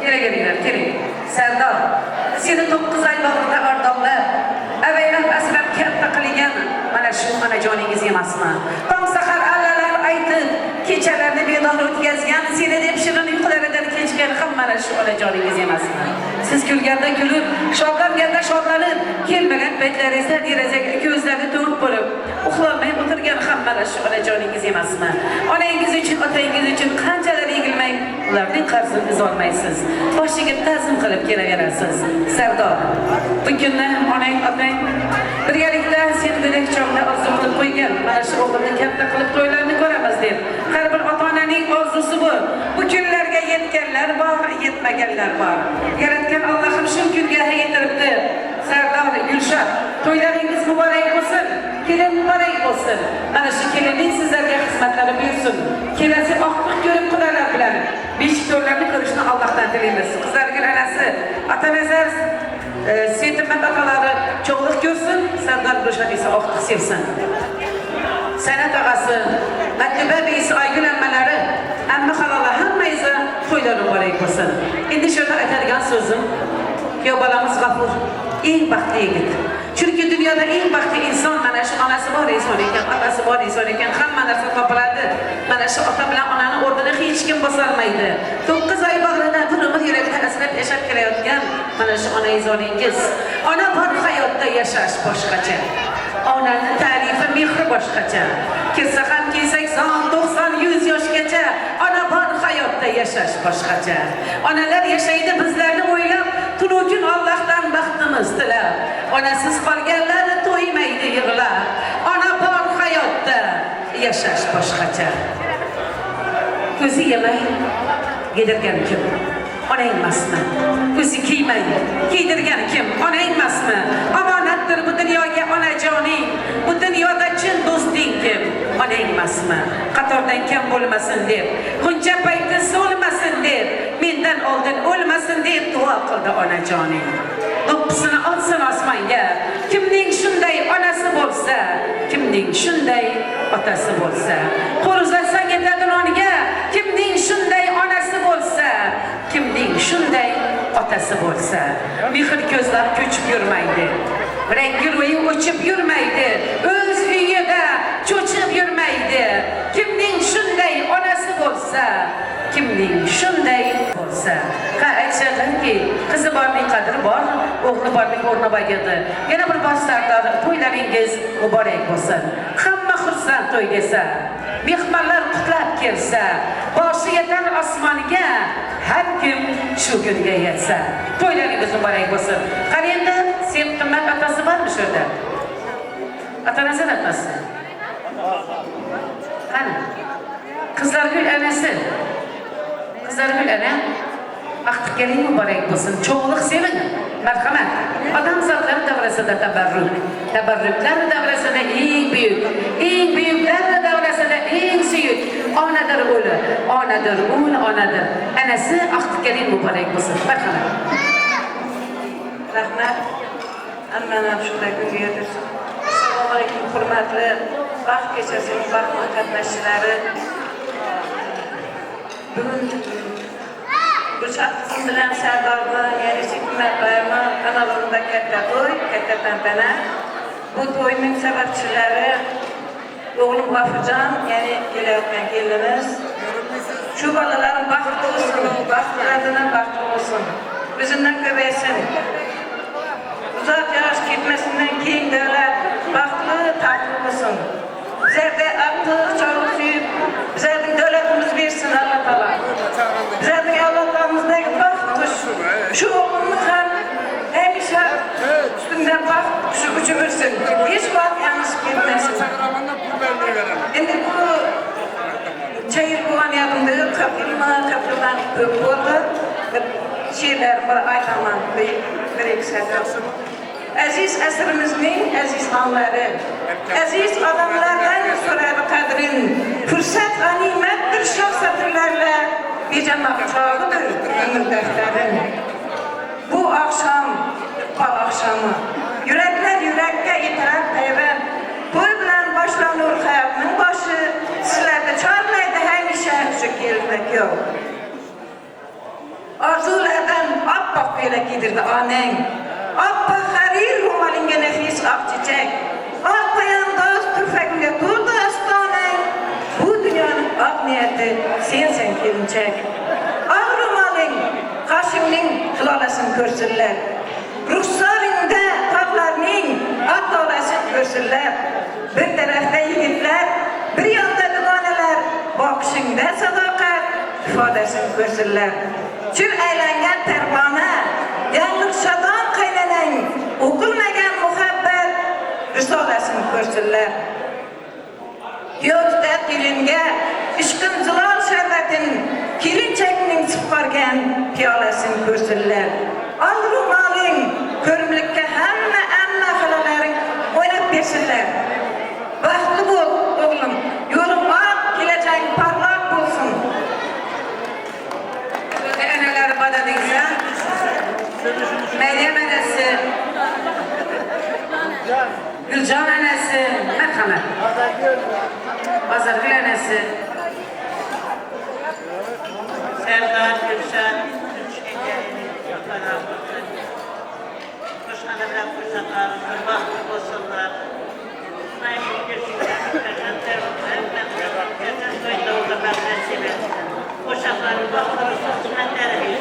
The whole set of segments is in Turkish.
Keling. Serdar, seni 9 ay bag'rida ardoqlab, avaylab asrab katta qilgan mana shu onajoningiz emasmi? Tong sahar allalar aytib, kechalarni bedor o'tkazgan, seni deb shirin uyqularidan kechgan ham mana shu onajoningiz emasmi? Siz kulganda kulib, shodlanganda shodlanib, kelmagan paytlaringizda derazaga ko'zlarni to'rt bo'lib, uxlolmay o'tirgan ham mana shu onajoningiz emasmi? Onangiz uchun, otangiz uchun qanchalar egilmang, ularning qarzini uzolmaysiz. Boshiga ta'zim qilib kelaverasiz. Sardor, bu kunni onang, otang birgalikda sen bilan chog'da orzu qilib qo'ygan. Mana shu o'g'ilni katta qilib to'ylarni ko'ramiz deb. Har bir ota-onaning orzusi bu. Bu kunlarga yetganlar bor, yetmaganlar bor. Yaratgan Allohim shu kunga yetiribdi. Sardor, Gulshan, to'ylaringiz muborak bo'lsin. Kelin muborak bo'lsin. Mana shu kelinning sizlarga xizmatlari buyursin. Kelasi oqliq ko'rib qudalar bilan beshik to'ylarni ko'rishni Allohdan tilaymiz. Qizlarning anasi, Atanazar, Setimat otalari cho'g'liq ko'rsin, Sardor Gulshan esa oqliq sevsin. Sanat og'asi, Matluba beysi Aygul ammalari, amma xalola hammangizni to'ylar muborak bo'lsin. Endi shuni aytadigan so'zim, yo balamiz G'afur eng baxtli yigit. Chunki dunyoda eng baxtli inson mana shu onasi bor inson ekan, otasi bor inson ekan, hamma narsa topiladi. Mana shu ota bilan onani o'rnini hech kim bosolmaydi. 9 oy bag'rida bir umr yurakda asrab yashab kelayotgan mana shu onajoningiz. Ona bor hayotda yashash boshqacha. Onani ta'rifi mehri boshqacha. Kelsa ham 80, 90, 100 yoshgacha ona bor hayotda yashash boshqacha. Onalar yashaydi bizlarni o'ylab, tunu kun Allohdan baxtimiz tilab. Onasiz qolganlar to'ymaydi yig'lab. Ona bor hayotda yashash boshqacha. Ko'zi yemay yedirgan kim? Onang emasmi? Ko'zi kiymay kiydirgan kim? Onang emasmi? Omonatdir bu dunyoga onajoning. Bu dunyoda chin do'sting kim? Onang emasmi? Qatordan kam bo'lmasin deb, quncha payti so'lmasin deb, mendan oldin o'lmasin deb duo qildi onajoning. Do'ppisini olsin osmonga. Kimning shunday onasi bo'lsa, kimning shunday otasi bo'lsa, qo'l uzatsang yetadi noniga. Kimning shunday onasi bo'lsa, kimning shunday otasi bo'lsa, mehr ko'zlar ko'chib yurmaydi, rangi ro'yi o'chib yurmaydi, o'z uyida cho'chib yurmaydi. Kimning shunday onasi bo'lsa, kimning shunday bo'lsa, aytishadiki, qizi borning qadri bor, o'g'li borning o'rni bag'idi. Yana bir bor Sardor, to'ylaringiz muborak bo'lsin. Hamma xursand to'y desa, mehmonlar qutlab kelsa, boshi yetar osmonga, har kim shu kunga yetsa. To'ylaringiz muborak bo'lsin. Qarangda, sen qimmat otasi bormi shu yerda? Atanazar otasi. Qani? Qizlargul anasi. Qizlargul ana, vaqti keling muborak bo'lsin. Cho'g'liq seving. Marhamat. Odam zotlar davrasida tabarruklar davrasida eng buyuklar davrasida eng suyuk onadir o'li, onadir o'l, onadir. Anasi vaqti keling muborak bo'lsin. Marhamat. Rahmat. Hammanam shunday kunga yetirsin. Assalomu alaykum hurmatli vaqt kechasining vaqtli qatnashchilari. Bugun Gulshan qizim bilan Sardorni, ya'ni Hikmatbayni kanalida katta to'y, katta tantana. Bu to'yning sababchilari o'g'lim G'afurjon, ya'ni kelayotgan kelinimiz. Shu bolalarning baxti bo'lsin, baxtlardan baxti bo'lsin. Bizimdan ko'paysin. Uzoq yosh ketmasidan keng davlat baxtli taqdir bo'lsin. Bizlarga aql, chog'lik suyib, bizlarning davlatimiz bersin Alloh taolo. Bizlarning avlodlarimizdagi baxt shu o'g'limni ham hamisha ustundan baxt shu uchi bo'lsin. Hech vaqt yanglishib ketmasin. Endi bu chayir bo'lgan yaqinda qapildan ko'p bo'ldi. She'rlar bir aytaman, bir eksatasın. Aziz asrimizning aziz onlari, aziz odamlardan so'radi qadrin. Fursat g'animatdir shoh satrlarla, bejamoq chog'idir umr daftarin. Bu oqshom, bol oqshomi, yuraklar yurakka yetirar payvand. To'y bilan boshlanur hayotning boshi, sizlarda chorlaydi hamisha shu kelin kuyov. Orzular gömlek giydirdi annen. Appa harir rumalinge nefis ak çiçek. Ak payandaz tüfekle durdu astanen. Bu dünyanın ak niyeti sen kelinçek. Ak rumalin kaşımnin kılalasın körsürler. Ruhsarında tağlarının ak dolasın körsürler. Bir tarafta yigitler, bir yanda duganeler. Bakışında sadakat ifadesini körsürler. Çür eğlengen terbana, yanlık şadan kaynanan, okulmagan muhabbet risalesini körsürler. Yolda dilinge, işkın zılal şerbetin, kilinçekinin sıfkargen piyalasını körsürler. Al rumalin, körümlükke hemme halaların oynap bersinler. Bahtlı bol oğlum, yolun ak, geleceğin parlak bolsun. Eneler bana deyse, Meryem enesi, Gülcan enesi, merhamet. Azargül enesi. Serdar Gülşen, Kuşhanı'dan kuşaklarımızın vakti olsunlar. Naimlik geçirken, kaçanlar, ben soyunda orada ben nasip etsin. Kuşakların vakti olsun, kısmetleri bir.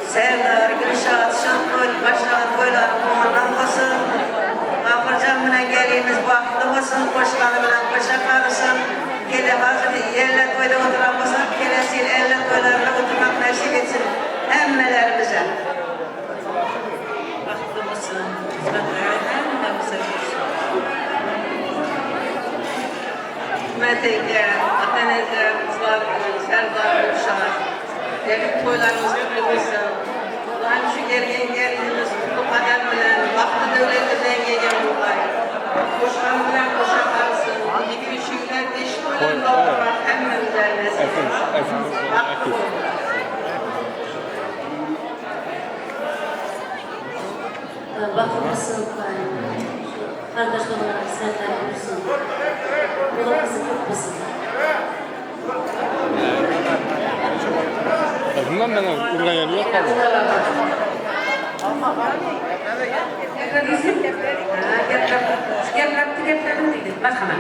Serdar Gülşat, Şankol, Başar, Boylar, Kumandan olsun. Afırcan bilen geliyimiz vakti olsun, koşkanı bilen koşak arısın. Gele hazır yerle toyda oturan olsun, kelesi yıl elle toylarla oturmak nasip etsin. Emmelerimize. Vakti olsun, hizmetleri hemmemize olsun. Hizmetinde, vatanınızda, kızlar, Serdar Gülşat. Gelip toylarımız kutlu olsun. Allah'ın şu geldiğimiz kutlu kader bilen, vakti devleti bilen gelen buğday. Koşkan bilen koşak arasın. İki üşükler, diş toylarla oturmak hemmemize nasip etsin. Vakti olsun. Bakılmasın, kardeş olarak senden olursun. Yolumuzu kutlasın. Bundan ben urgan yeri yok kaldı. Geplerim deydi. Merhamet.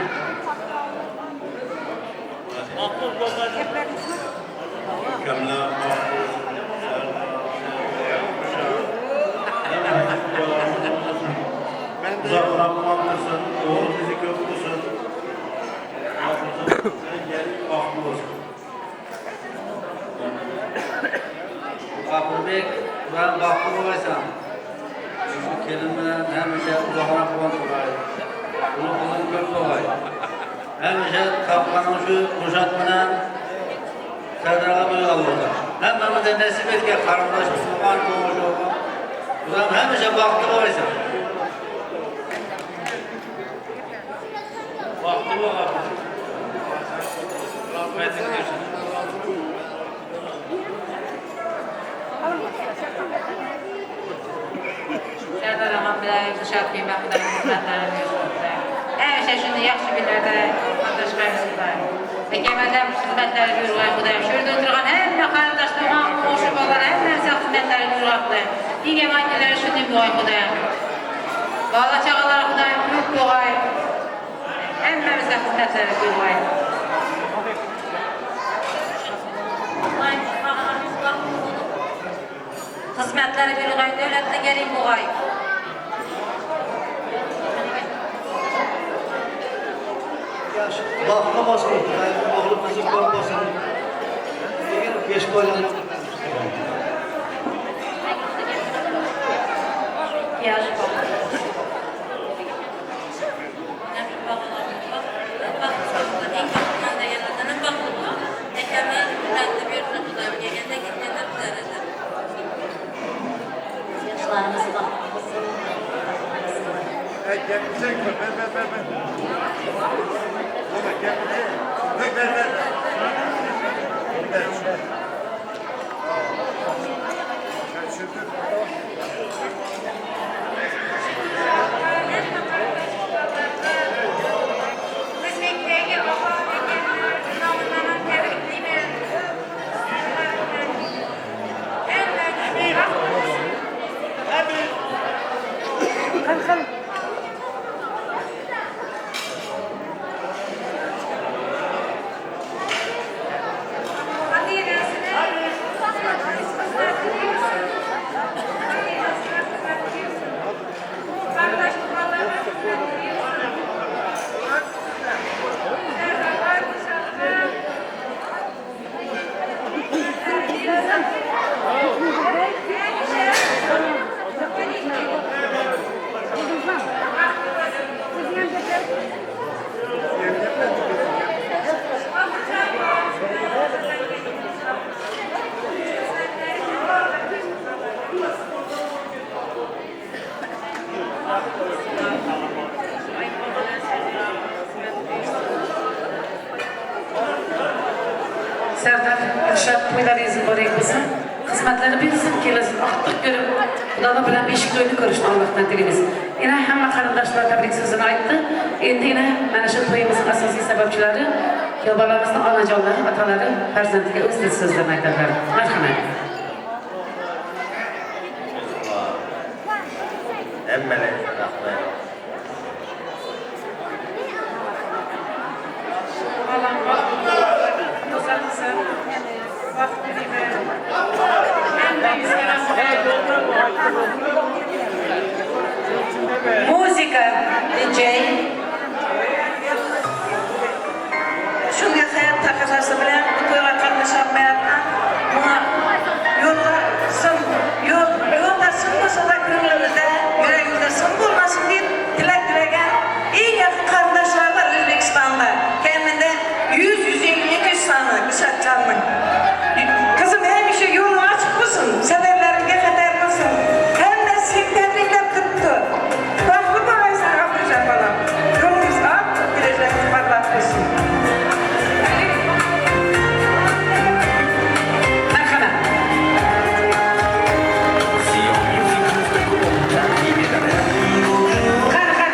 Mükemmel. Uzak bırakmaklısın, doğru fizik yoklusun. Sen gelip aklı olsun. Kapırbek, ben kapı olaysan. Şu kelimeden hemşe uzakına kuvan olay. Bunu kullan köprü olay. Hemşe kaplanın şu kuşatmadan Serdar'a böyle alırlar. Hemmemize nasip et ki karındaş Müslüman doğmuş olma. Ulan hemşe baktı olaysan. Baktı bu kapı. Rahmetin görüşün. Serdar ağam bilen Gülşat qiymətindən hizmətləri görüşməkdə. Həmişə şunu yaxşı günlərdə qardaşlarımızlar. Və kəməndən xidmətləri görürlər Xudayım. Şurada oturğan həmmə qardaşlarıma qoşub olan həmmə xidmətləri görürlər. Digər vangiləri şunu qoy Xudayım. Bala çağalar Xudayım büyük qoy. Həmməmizə xidmətləri görürlər. Xizmətləri görürlər, dövlətdə gəlin qoy. Bakmamasın, oğlum kızı korkmasın. Geç koyalım. Yaş bak. Yaşlarımızı bakılmasın. Serdar Irşad to'ylaringizni boring bo'lsin. Xizmatlari bilsin, kelasin, ortiq ko'rib, Xudo bilan beshik to'yini ko'rishni Allohdan tilaymiz. Yana hamma qarindoshlar tabrik so'zini aytdi. Endi yana mana shu to'yimizning asosiy sababchilari yo'lbalarimizni onajonlari, otalari farzandiga o'z so'zlarini aytadilar. Marhamat. Hammalarga rahmat. Muzika, DJ. Shunga hayat taqozosi bilan bu to'yga qatnasholmayapman. Buni yo'lda sim bo'lsa da ko'nglimizda, yuragimizda sim bo'lmasin deb tilak tilagan eng yaqin qarindoshlar bor O'zbekistonda. Kamida 100-150 soni G'ishatjonning. Qizim hamisha yo'lni ochiq bo'lsin, safarlarimga xatar bo'lsin. Hamma seni tabriklab turibdi. Baxtli bo'laysan, Abdujon bolam. Yo'lingiz oq, kelajakda parlaq bo'lsin. Marhamat. Qani, qani.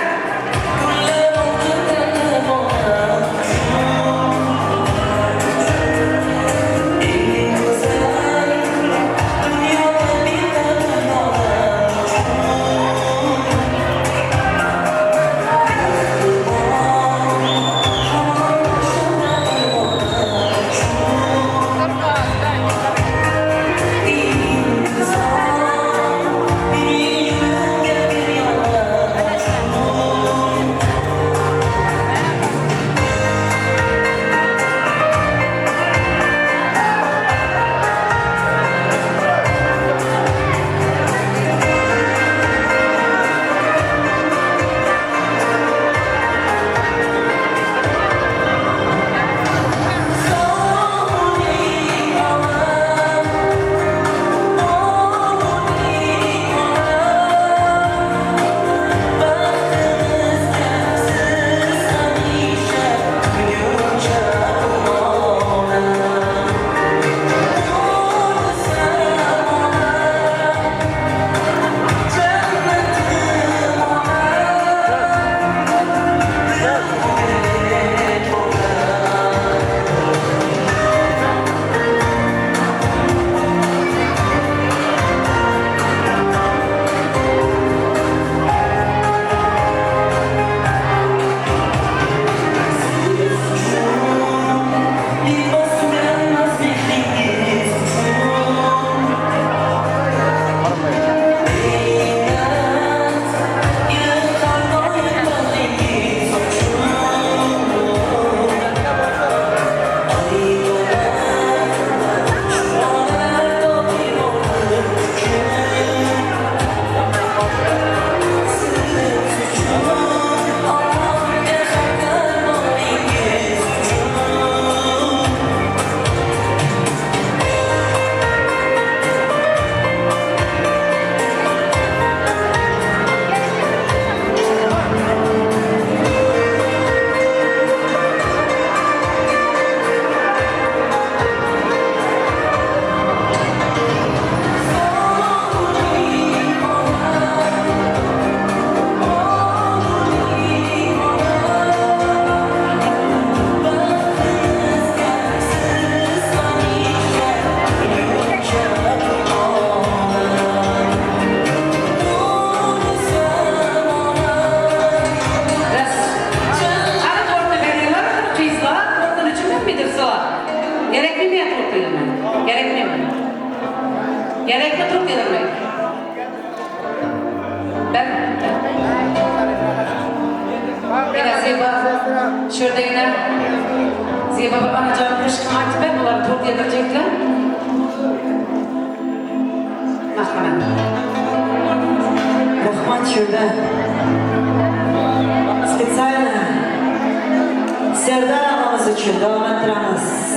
Gerekli çok demek. Ben yine Ziba şurada yine Ziba bana canım kışkın artık ben bunları tort yedirecekler. Mahkeme. Rahman şurada. Специально Serdar anamız için devam ettiremiz.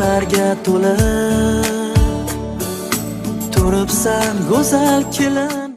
bog'larga to'lib turibsan go'zal kelin